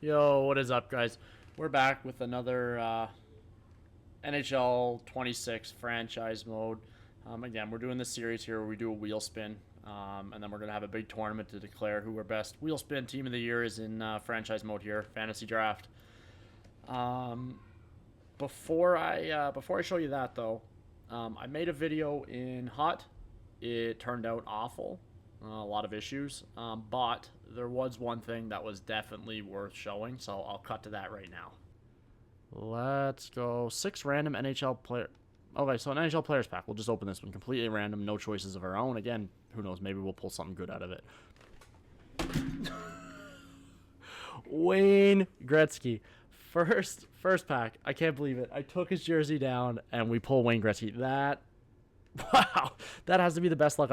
Yo, what is up, guys? We're back with another NHL 26 franchise mode. Again, we're doing this series here where we do a wheel spin, and then we're going to have a big tournament to declare who our best wheel spin team of the year is in franchise mode here, fantasy draft. Um, before I show you that though, I made a video in Hot. It turned out awful, a lot of issues, but there was one thing that was definitely worth showing, so I'll cut to that right now. Let's go 6 random NHL player. Okay, so an NHL players pack. We'll just open this one completely random, no choices of our own. Again, who knows? Maybe we'll pull something good out of it. Wayne Gretzky. First pack. I can't believe it. I took his jersey down and we pull Wayne Gretzky. That wow. That has to be the best luck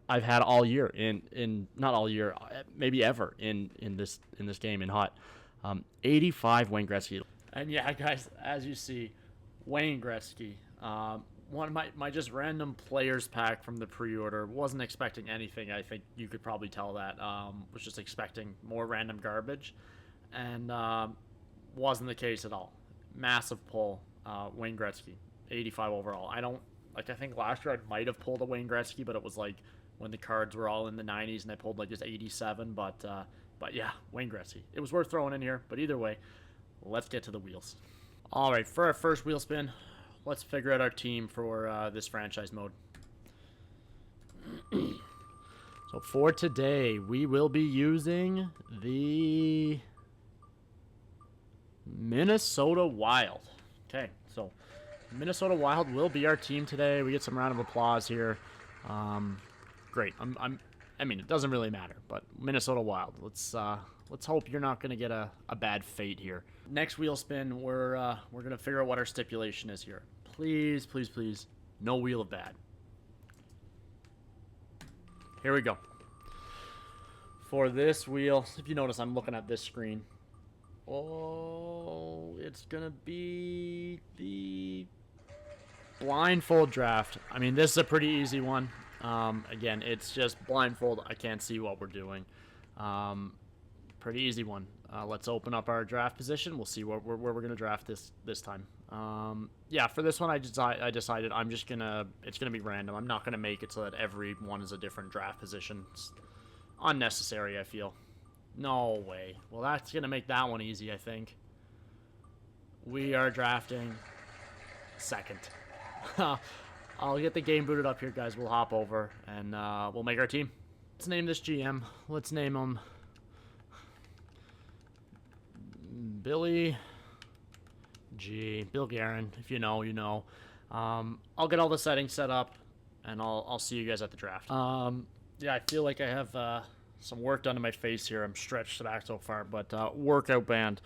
I've had all year in not all year, maybe ever in this game in Hot. 85 Wayne Gretzky. And yeah, guys, as you see, Wayne Gretzky. One of my just random players pack from the pre-order. Wasn't expecting anything. I think you could probably tell that. Was just expecting more random garbage, and wasn't the case at all. Massive pull. Wayne Gretzky, 85 overall. I don't like. I think last year I might have pulled a Wayne Gretzky, but it was like when the cards were all in the 90s, and I pulled like just 87. But yeah, Wayne Gretzky. It was worth throwing in here. But either way, let's get to the wheels. All right, for our first wheel spin, let's figure out our team for this franchise mode. So for today, we will be using the Minnesota Wild. Okay, so Minnesota Wild will be our team today. We get some round of applause here. Great. I mean, it doesn't really matter, but Minnesota Wild. Let's hope you're not going to get a bad fate here. Next wheel spin, we're going to figure out what our stipulation is here. Please, please, please, no wheel of bad. Here we go. For this wheel, if you notice, I'm looking at this screen. Oh, it's going to be the blindfold draft. I mean, this is a pretty easy one. Again, it's just blindfold. I can't see what we're doing. Pretty easy one. Let's open up our draft position. We'll see where we're going to draft this time. Yeah, for this one, I decided it's gonna be random. I'm not gonna make it so that every one is a different draft position. It's unnecessary, I feel. No way. Well, that's gonna make that one easy, I think. We are drafting second. I'll get the game booted up here, guys. We'll hop over and we'll make our team. Let's name this GM. Let's name him Billy G. Bill Guerin. If you know, you know. I'll get all the settings set up, and I'll see you guys at the draft. Yeah, I feel like I have some work done to my face here. I'm stretched back so far, but workout band.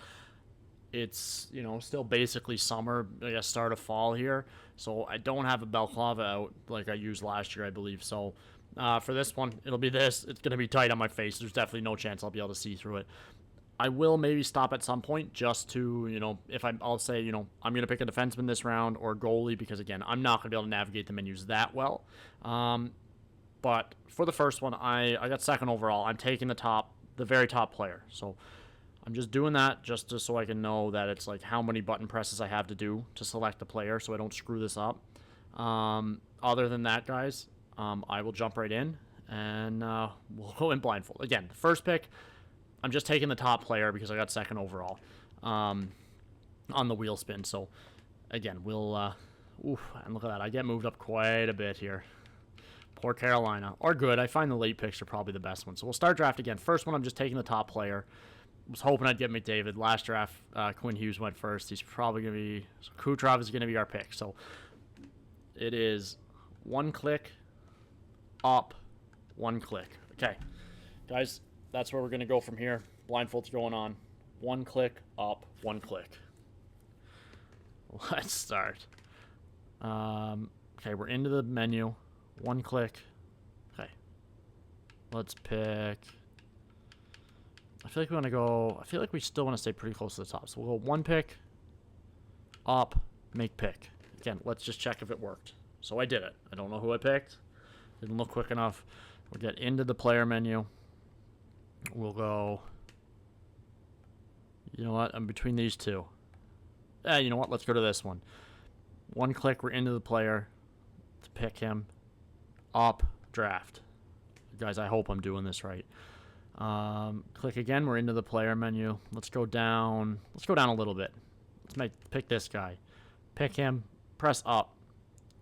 It's, still basically summer, I guess start of fall here. So I don't have a balaclava out like I used last year, I believe. So for this one, it'll be this. It's going to be tight on my face. There's definitely no chance I'll be able to see through it. I will maybe stop at some point just to, if I'll say, I'm going to pick a defenseman this round or goalie because, again, I'm not going to be able to navigate the menus that well. But for the first one, I got second overall. I'm taking the very top player. So I'm just doing that just so I can know that it's like how many button presses I have to do to select the player so I don't screw this up. Other than that, guys, I will jump right in and we'll go in blindfold. Again, the first pick, I'm just taking the top player because I got second overall on the wheel spin. So, again, we'll... and look at that. I get moved up quite a bit here. Poor Carolina. Or good. I find the late picks are probably the best one. So we'll start draft again. First one, I'm just taking the top player. Was hoping I'd get McDavid. Last draft, Quinn Hughes went first. He's probably going to be... So Kucherov is going to be our pick. So it is one click, up, one click. Okay. Guys, that's where we're going to go from here. Blindfold's going on. One click, up, one click. Let's start. Okay, we're into the menu. One click. Okay. Let's pick... I feel like we want to go... I feel like we still want to stay pretty close to the top. So we'll go one pick, up, make pick. Again, let's just check if it worked. So I did it. I don't know who I picked. Didn't look quick enough. We'll get into the player menu. We'll go You know what? I'm between these two. You know what? Let's go to this one. One click, we're into the player to pick him. Up, draft. Guys, I hope I'm doing this right. Click again, we're into the player menu. Let's go down. Let's go down a little bit. Pick this guy. Pick him, press up,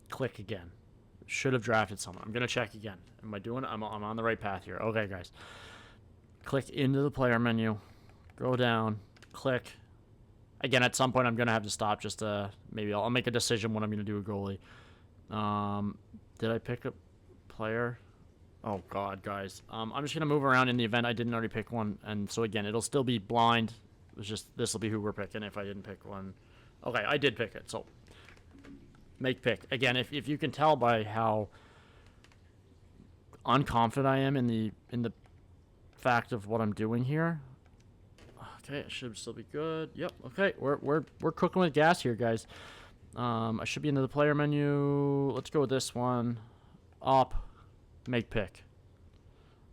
click again. Should have drafted someone. I'm going to check again. Am I doing it? I'm on the right path here. Okay, guys. Click into the player menu. Go down. Click. Again, at some point, I'm going to have to stop just to... Maybe I'll make a decision when I'm going to do a goalie. Did I pick a player? Oh, God, guys. I'm just going to move around in the event I didn't already pick one. And so, again, it'll still be blind. It's just... This will be who we're picking if I didn't pick one. Okay, I did pick it, so... Make pick. Again, if you can tell by how unconfident I am in the fact of what I'm doing here. Okay, it should still be good. Yep. Okay, we're cooking with gas here, guys. I should be into the player menu. Let's go with this one. Up. Make pick.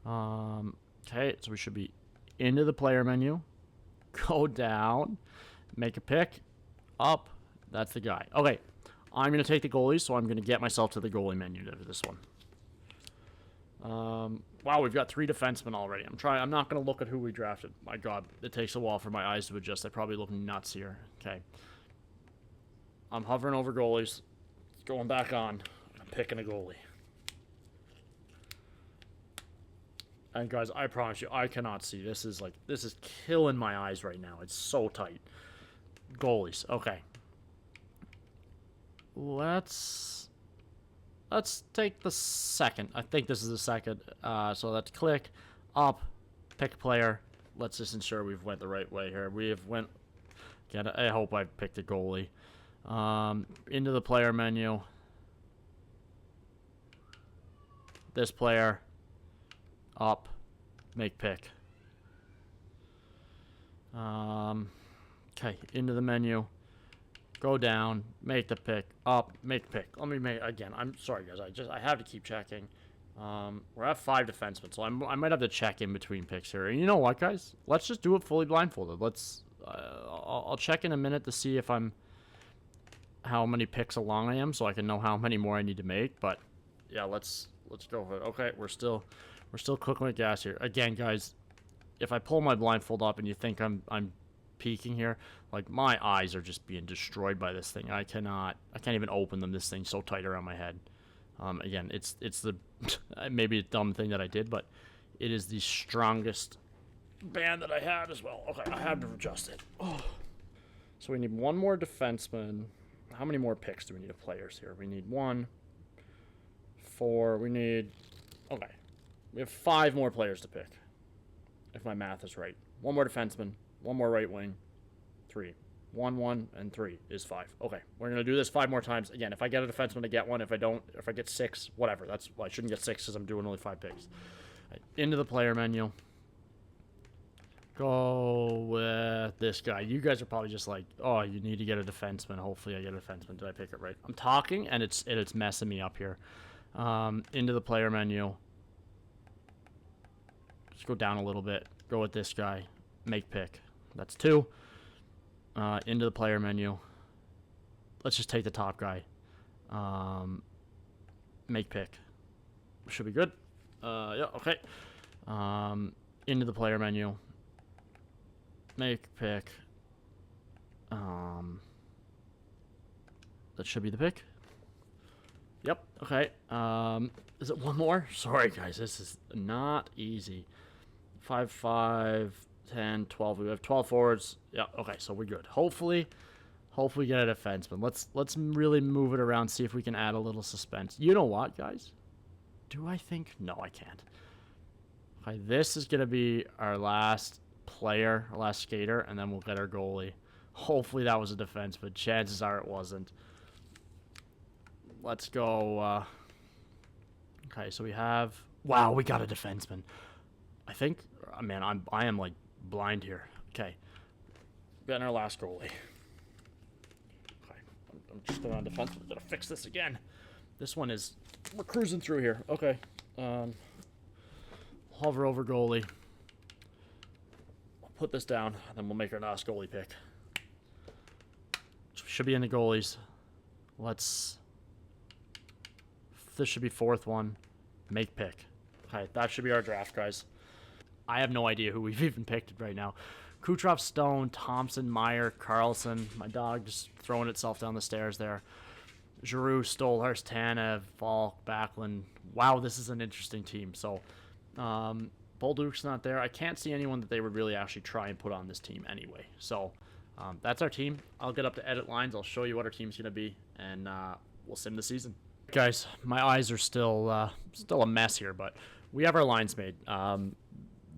Okay, so we should be into the player menu. Go down. Make a pick. Up. That's the guy. Okay. I'm going to take the goalies, so I'm going to get myself to the goalie menu for this one. Wow, we've got 3 defensemen already. I'm not going to look at who we drafted. My God, it takes a while for my eyes to adjust. I probably look nuts here. Okay. I'm hovering over goalies. Going back on. I'm picking a goalie. And guys, I promise you, I cannot see. This is killing my eyes right now. It's so tight. Goalies. Okay. Let's take the second. I think this is the second. So let's click up, pick player. Let's just ensure we've went the right way here. Again, I hope I picked a goalie. Into the player menu. This player. Up, make pick. Okay, into the menu. Go down, make the pick, up, make pick. Let me make, again, I'm sorry, guys. I have to keep checking. We're at 5 defensemen, so I might have to check in between picks here. And you know what, guys? Let's just do it fully blindfolded. I'll check in a minute to see if how many picks along I am, so I can know how many more I need to make. But yeah, let's go for it. Okay, we're still cooking with gas here. Again, guys, if I pull my blindfold up and you think I'm peeking here, like my eyes are just being destroyed by this thing. I can't even open them. This thing's so tight around my head. Again, it's the maybe a dumb thing that I did, but it is the strongest band that I had as well. Okay, I have to adjust it. Oh. So we need 1 more defenseman. How many more picks do we need of players here? We need 1, 4. We need... Okay. We have 5 more players to pick, if my math is right. 1 more defenseman, 1 more right wing, 3. 1, 1, and 3 is 5. Okay, we're going to do this 5 more times. Again, if I get a defenseman, I get 1. If I don't, if I get 6, whatever. I shouldn't get 6 because I'm doing only 5 picks. Right, into the player menu. Go with this guy. You guys are probably just like, oh, you need to get a defenseman. Hopefully I get a defenseman. Did I pick it right? I'm talking, and it's messing me up here. Into the player menu. Just go down a little bit. Go with this guy. Make pick. That's 2. Into the player menu. Let's just take the top guy. Make pick. Should be good. Yeah, okay. Into the player menu. Make pick. That should be the pick. Yep, okay. Is it 1 more? Sorry, guys. This is not easy. 5, 5, 10, 12. We have 12 forwards. Yeah, okay, so we're good. Hopefully get a defenseman. Let's really move it around, see if we can add a little suspense. You know what, guys? Do I think? No, I can't. Okay, this is going to be our last player, our last skater, and then we'll get our goalie. Hopefully that was a defenseman. Chances are it wasn't. Let's go. Okay, so we have... Wow, we got a defenseman. I think... Man, I am like blind here. Okay. Getting our last goalie. Okay. I'm just going on defense. We're going to fix this again. This one is... We're cruising through here. Okay. Hover over goalie. put this down, and then we'll make our last goalie pick. Should be in the goalies. This should be fourth one. Make pick. Okay, that should be our draft, guys. I have no idea who we've even picked right now. Kucherov, Stone, Thompson, Meyer, Carlson. My dog just throwing itself down the stairs there. Giroux, Stolhurst, Tanev, Falk, Backlund. Wow, this is an interesting team. So, Bolduc's not there. I can't see anyone that they would really actually try and put on this team anyway. So, that's our team. I'll get up to edit lines. I'll show you what our team's going to be, and we'll sim the season. Guys, my eyes are still a mess here, but we have our lines made.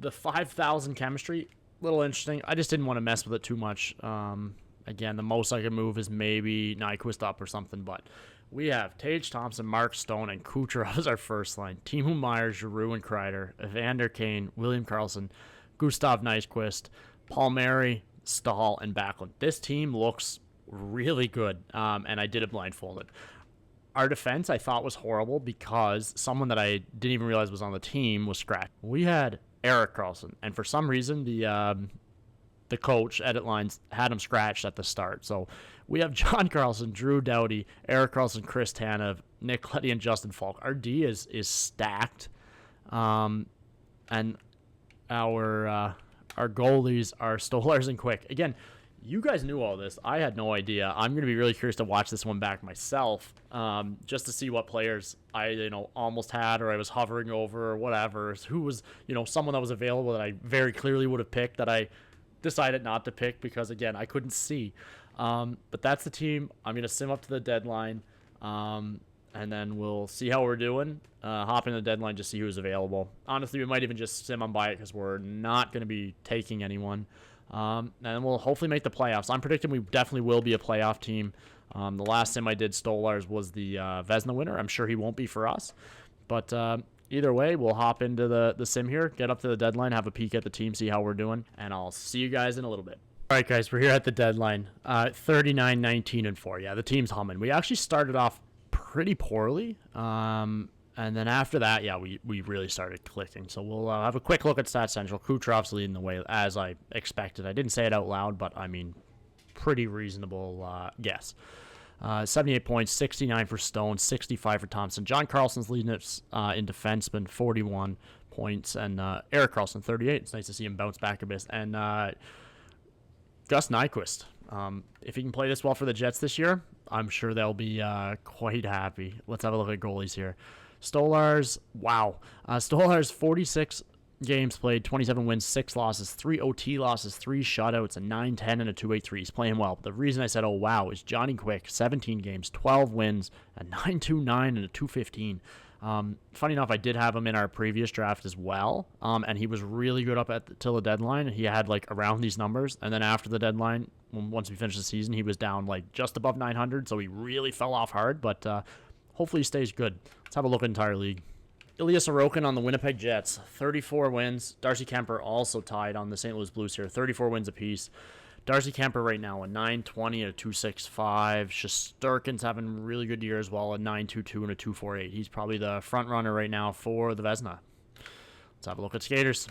The 5,000 chemistry, a little interesting. I just didn't want to mess with it too much. Again, the most I can move is maybe Nyquist up or something, but we have Tage Thompson, Mark Stone, and Kucherov as our first line. Timo Meier, Giroux, and Kreider, Evander Kane, William Karlsson, Gustav Nyquist, Palmieri, Stahl, and Backlund. This team looks really good, and I did it blindfolded. Our defense, I thought, was horrible because someone that I didn't even realize was on the team was scratched. We had Erik Karlsson, and for some reason, the coach, edit lines, had him scratched at the start. So we have John Carlson, Drew Doughty, Erik Karlsson, Chris Tanev, Nick Leddy, and Justin Falk. Our D is stacked, and our goalies are Stolarz and Quick. Again, you guys knew all this. I had no idea. I'm going to be really curious to watch this one back myself, just to see what players I almost had or I was hovering over or whatever. Who was someone that was available that I very clearly would have picked that I decided not to pick because, again, I couldn't see. But that's the team. I'm going to sim up to the deadline, and then we'll see how we're doing. Hop in the deadline to see who's available. Honestly, we might even just sim on by it because we're not going to be taking anyone. And we'll hopefully make the playoffs. I'm predicting we definitely will be a playoff team. The last sim I did, Stolarz, was the Vezina winner. I'm sure he won't be for us. But either way, we'll hop into the sim here, get up to the deadline, have a peek at the team, see how we're doing, and I'll see you guys in a little bit. All right, guys, we're here at the deadline. 39, 19, and 4. Yeah, the team's humming. We actually started off pretty poorly. And then after that, yeah, we really started clicking. So we'll have a quick look at Stats Central. Kucherov's leading the way, as I expected. I didn't say it out loud, but, I mean, pretty reasonable guess. 78 points, 69 for Stone, 65 for Thompson. John Carlson's leading us in defenseman, 41 points. And Erik Karlsson, 38. It's nice to see him bounce back a bit. And Gus Nyquist. If he can play this well for the Jets this year, I'm sure they'll be quite happy. Let's have a look at goalies here. Stolarz, wow. Stolarz, 46 games played, 27 wins, 6 losses, 3 OT losses, 3 shutouts, a 9-10, and a 2.83. He's playing well. The reason I said, oh, wow, is Johnny Quick, 17 games, 12 wins, a 9.29, and a 2.15. Funny enough, I did have him in our previous draft as well, and he was really good up till the deadline. He had, around these numbers, and then after the deadline, once we finished the season, he was down, just above 900, so he really fell off hard, but hopefully he stays good. Let's have a look at entire league. Ilya Sorokin on the Winnipeg Jets, 34 wins. Darcy Kemper also tied on the St. Louis Blues here, 34 wins apiece. Darcy Kemper right now, a 9.20 and a 2.65. Shesterkin's having a really good year as well, a 9.22 and a 2.48. He's probably the front runner right now for the Vezina. Let's have a look at skaters.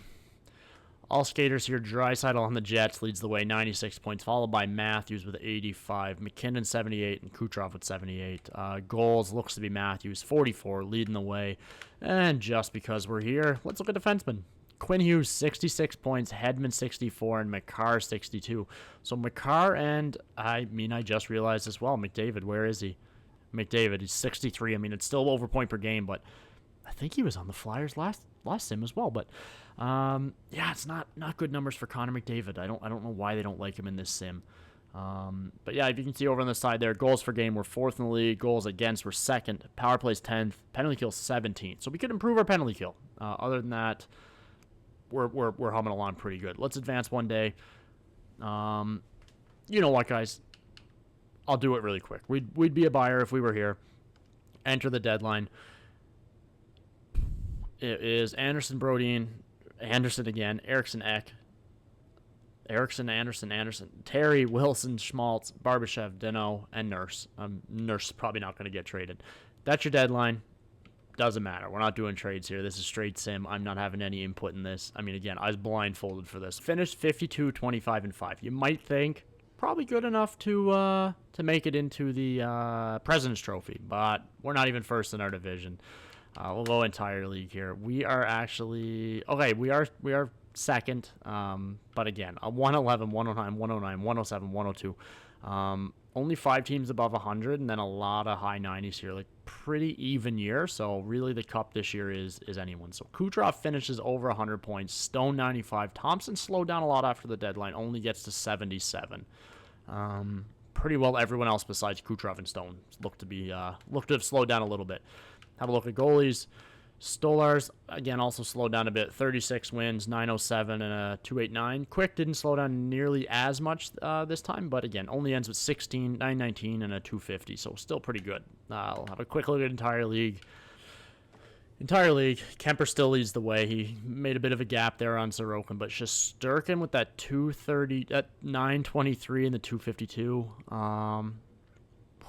All skaters here. Draisaitl on the Jets leads the way, 96 points, followed by Matthews with 85, McKinnon 78, and Kucherov with 78. Goals looks to be Matthews, 44, leading the way. And just because we're here, let's look at defensemen. Quinn Hughes, 66 points, Hedman 64, and McCarr 62. So McCarr and, I just realized as well, McDavid, where is he? McDavid, he's 63. It's still over point per game, but I think he was on the Flyers last sim as well. But yeah, it's not good numbers for Connor McDavid. I don't know why they don't like him in this sim. But yeah, if you can see over on the side there, goals per game were 4th in the league, goals against were 2nd, power plays 10th, penalty kill 17th. So we could improve our penalty kill. Other than that, we're humming along pretty good. Let's advance one day. You know what, guys? I'll do it really quick. We'd be a buyer if we were here. Enter the deadline. It is Anderson, Brodin, Anderson again, Eriksson, Ek, Eriksson, Anderson, Terry, Wilson, Schmaltz, Barbashev, Deno, and Nurse. Nurse is probably not going to get traded. That's your deadline. Doesn't matter. We're not doing trades here. This is straight sim. I'm not having any input in this. I mean, again, I was blindfolded for this. Finished 52, 25, and 5. You might think probably good enough to make it into the President's Trophy, but we're not even first in our division. We'll go entire league here. We are actually okay. We are second, but again, a 111, 109, 109, 107, 102. Only 5 teams above 100, and then a lot of high 90s here. Like, pretty even year, so really the cup this year is anyone. So Kucherov finishes over 100 points, Stone 95. Thompson slowed down a lot after the deadline, only gets to 77. Pretty well everyone else besides Kucherov and Stone looked to have slowed down a little bit. Have a look at goalies. Stolarz, again, also slowed down a bit. 36 wins, 907, and a 289. Quick didn't slow down nearly as much this time, but again, only ends with 16, 919, and a 250, so still pretty good. I'll have a quick look at entire league. Kemper still leads the way. He made a bit of a gap there on Sorokin, but Shesterkin with that 230, that 923 and the 252.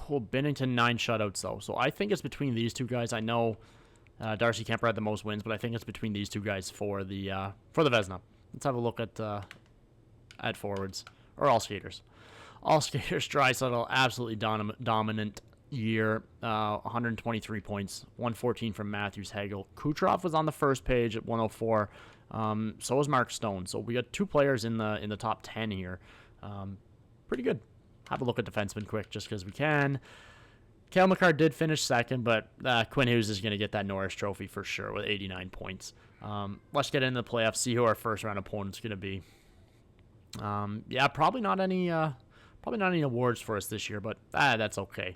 Binnington 9 shutouts though, so I think it's between these two guys. I know Darcy Kemper had the most wins, but I think it's between these two guys for the Vezina. Let's have a look at forwards or all skaters. All skaters. Draisaitl, absolutely dominant year. 123 points, 114 from Matthews. Hagel. Kucherov was on the first page at 104. So was Mark Stone. So we got 2 players in the top 10 here. Pretty good. Have a look at defensemen quick, just because we can. Cale Makar did finish second, but Quinn Hughes is going to get that Norris Trophy for sure with 89 points. Let's get into the playoffs, see who our first-round opponent's going to be. Yeah, probably not any awards for us this year, but that's okay.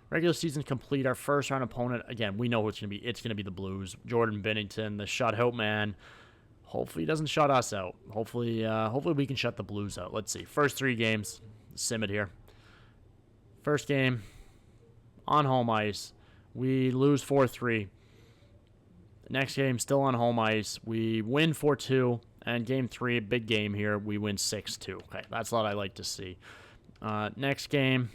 Regular season complete. Our first-round opponent, again, we know who it's going to be. It's going to be the Blues. Jordan Binnington, the shutout man. Hopefully he doesn't shut us out. Hopefully we can shut the Blues out. Let's see. First 3 games. Sim it here. First game. On home ice, we lose 4-3. Next game, still on home ice, we win 4-2. And game 3, big game here, we win 6-2. Okay, that's what I like to see. Next game,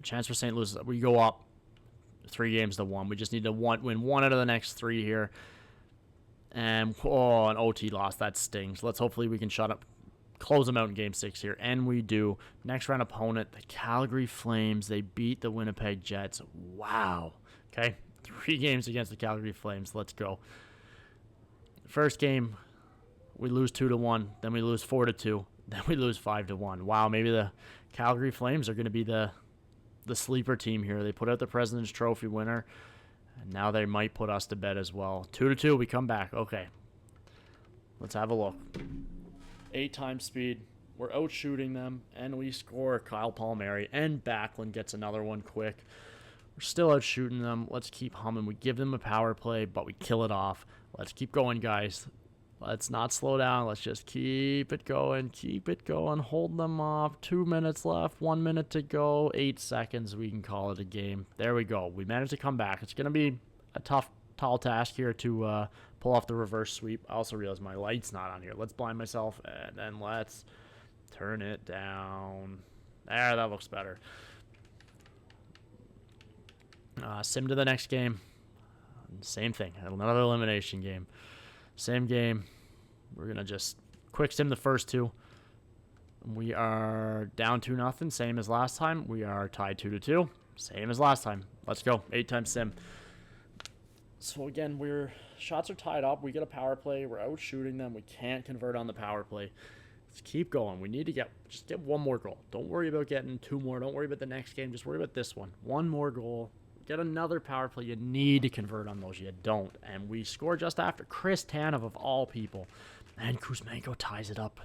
chance for St. Louis, we go up 3 games to 1. We just need to win 1 out of the next 3 here. And, an OT loss, that stings. Hopefully we can close them out in game 6 here, and we do. Next round opponent, the Calgary Flames. They beat the Winnipeg Jets. Wow. Okay, 3 games against the Calgary Flames. Let's go. First game, we lose 2-1. Then we lose 4-2. Then we lose 5-1. Wow, maybe the Calgary Flames are going to be the sleeper team here. They put out the President's Trophy winner, and now they might put us to bed as well. 2-2, we come back. Okay, let's have a look. 8 times speed. We're out shooting them, and we score. Kyle Palmieri, and Backlund gets another one quick. We're still out shooting them. Let's keep humming. We give them a power play, but we kill it off. Let's keep going, guys. Let's not slow down. Let's just keep it going. Keep it going. Hold them off. 2 minutes left. 1 minute to go. 8 seconds. We can call it a game. There we go. We managed to come back. It's going to be a tall task here to pull off the reverse sweep. I also realized my light's not on here. Let's blind myself, and then let's turn it down. There, that looks better. Sim to the next game. Same thing. Another elimination game. Same game. We're going to just quick sim the first 2. We are down 2-0, same as last time. We are tied 2-2, same as last time. Let's go. 8 times sim. So again, shots are tied up. We get a power play. We're out shooting them. We can't convert on the power play. Let's keep going. We need to get 1 more goal. Don't worry about getting 2 more. Don't worry about the next game. Just worry about this one. 1 more goal. Get another power play. You need to convert on those. You don't. And we score just after. Chris Tanev, of all people. And Kuzmenko ties it up.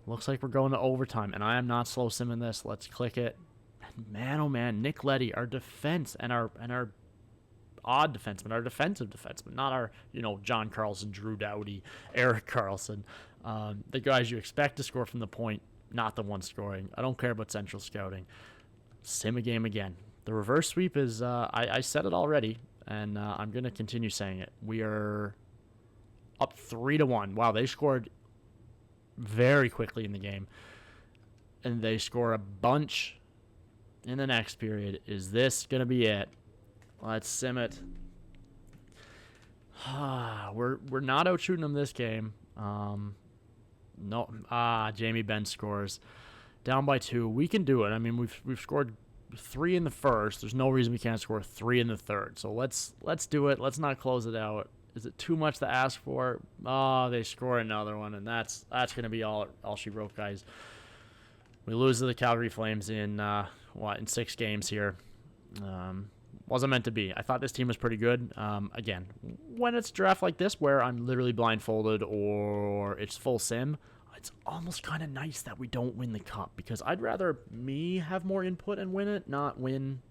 Looks like we're going to overtime. And I am not slow simming this. Let's click it. And man, oh man, Nick Leddy, our defense and our odd defenseman, our defensive defenseman, not our, John Carlson, Drew Doughty, Eric Carlson. The guys you expect to score from the point, not the one scoring. I don't care about central scouting. Sim a game again. The reverse sweep is, I said it already, and I'm going to continue saying it. We are up 3-1. Wow, they scored very quickly in the game. And they score a bunch in the next period. Is this going to be it? Let's sim it. We're not out shooting them this game. No. Jamie Benn scores. Down by 2. We can do it. I mean, we've scored 3 in the first. There's no reason we can't score 3 in the third. So let's do it. Let's not close it out. Is it too much to ask for? Oh, they score another one, and that's gonna be all she wrote, guys. We lose to the Calgary Flames in in 6 games here. Wasn't meant to be. I thought this team was pretty good. Again, when it's a draft like this where I'm literally blindfolded or it's full sim, it's almost kind of nice that we don't win the cup, because I'd rather me have more input and win it, not win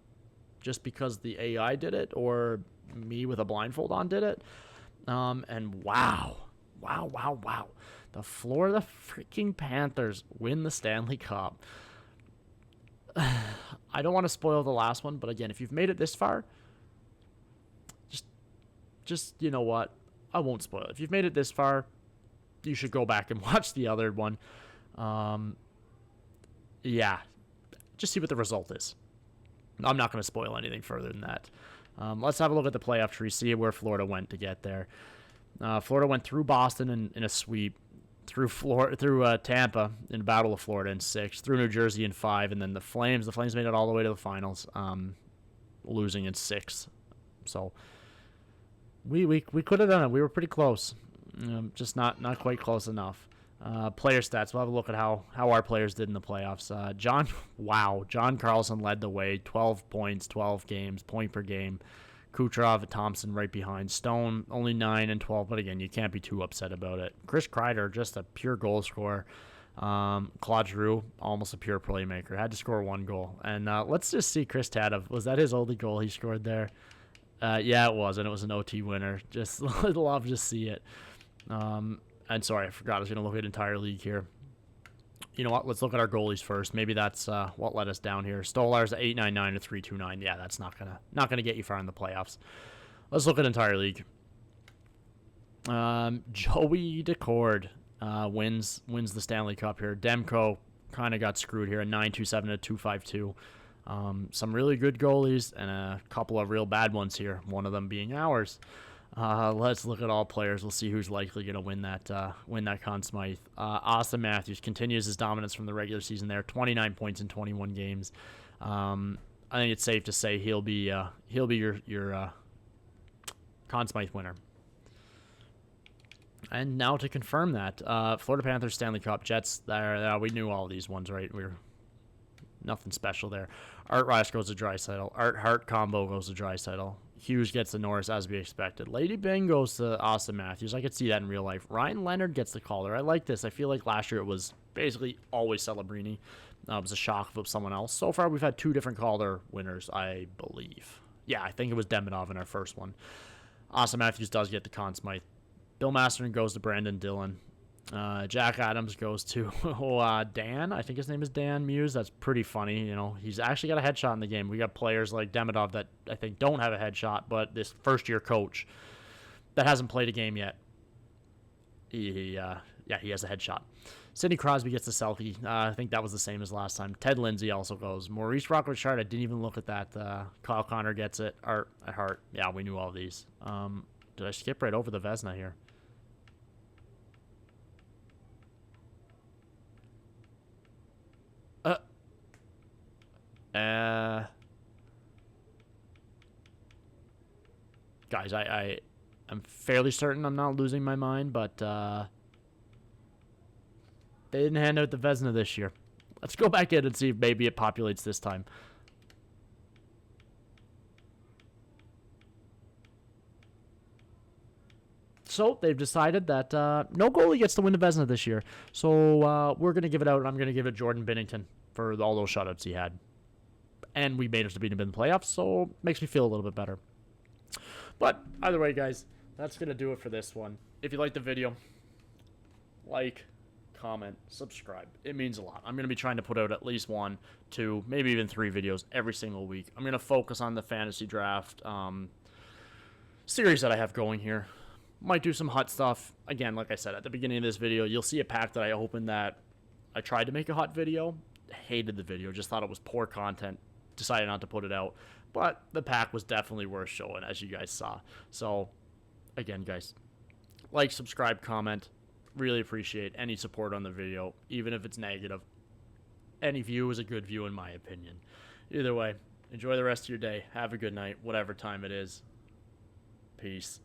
just because the AI did it or me with a blindfold on did it. And wow. The Florida freaking Panthers win the Stanley Cup. I don't want to spoil the last one, but again, if you've made it this far, just you know what? I won't spoil it. If you've made it this far, you should go back and watch the other one. Yeah, just see what the result is. I'm not going to spoil anything further than that. Let's have a look at the playoff tree, see where Florida went to get there. Florida went through Boston in a sweep, through Tampa in Battle of Florida in 6, through New Jersey in 5, and then the Flames made it all the way to the finals, losing in 6. So we could have done it. We were pretty close, just not quite close enough. Player stats. We'll have a look at how our players did in the playoffs. John Carlson led the way, 12 points, 12 games, point per game. Kucherov and Thompson right behind. Stone only 9 and 12, but again, you can't be too upset about it. Chris Kreider, just a pure goal scorer. Claude Giroux, almost a pure playmaker. Had to score 1 goal. And let's just see Chris Tanev. Was that his only goal he scored there? Yeah, it was, and it was an OT winner. Just love to see it. And sorry, I forgot I was going to look at entire league here. You know what? Let's look at our goalies first. Maybe that's what let us down here. Stolar's 8.99 to 3.29. Yeah, that's not gonna get you far in the playoffs. Let's look at entire league. Joey Decord wins the Stanley Cup here. Demko kind of got screwed here, a 9.27 to 2.52. Some really good goalies and a couple of real bad ones here. One of them being ours. Let's look at all players. We'll see who's likely going to win that Conn Smythe. Austin Matthews continues his dominance from the regular season there, 29 points in 21 games. I think it's safe to say he'll be your Conn Smythe winner. And now to confirm that, Florida Panthers Stanley Cup, Jets. We knew all these ones, right? Nothing special there. Art Rice goes to Draisaitl. Art Hart combo goes to Draisaitl. Hughes gets to Norris as we expected. Lady Bing goes to Austin Matthews. I could see that in real life. Ryan Leonard gets the Calder. I like this. I feel like last year it was basically always Celebrini. It was a shock of someone else. So far we've had 2 different Calder winners, I believe. Yeah, I think it was Demidov in our first one. Austin Matthews does get the Conn Smythe. Bill Masterton goes to Brandon Dillon. Jack Adams goes to Dan. I think his name is Dan Muse. That's pretty funny. You know, he's actually got a headshot in the game. We got players like Demidov that I think don't have a headshot, but this first-year coach that hasn't played a game yet, he has a headshot. Sidney Crosby gets the Selke. I think that was the same as last time. Ted Lindsay also goes. Maurice Rock-Richard, I didn't even look at that. Kyle Connor gets it. Art at Hart. Yeah, we knew all these. Did I skip right over the Vezina here? Guys, I'm fairly certain I'm not losing my mind, but they didn't hand out the Vezina this year. Let's go back in and see if maybe it populates this time. So they've decided that no goalie gets to win the Vezina this year. So we're going to give it out, and I'm going to give it Jordan Binnington for all those shutouts he had. And we managed to beat him in the playoffs, so it makes me feel a little bit better. But either way, guys, that's going to do it for this one. If you like the video, like, comment, subscribe. It means a lot. I'm going to be trying to put out at least 1, 2, maybe even 3 videos every single week. I'm going to focus on the fantasy draft series that I have going here. Might do some hot stuff. Again, like I said, at the beginning of this video, you'll see a pack that I opened that I tried to make a hot video. Hated the video. Just thought it was poor content. decided not to put it out. But the pack was definitely worth showing, as you guys saw. So, again, guys, like, subscribe, comment. Really appreciate any support on the video, even if it's negative. Any view is a good view in my opinion. Either way, enjoy the rest of your day. Have a good night, whatever time it is. Peace.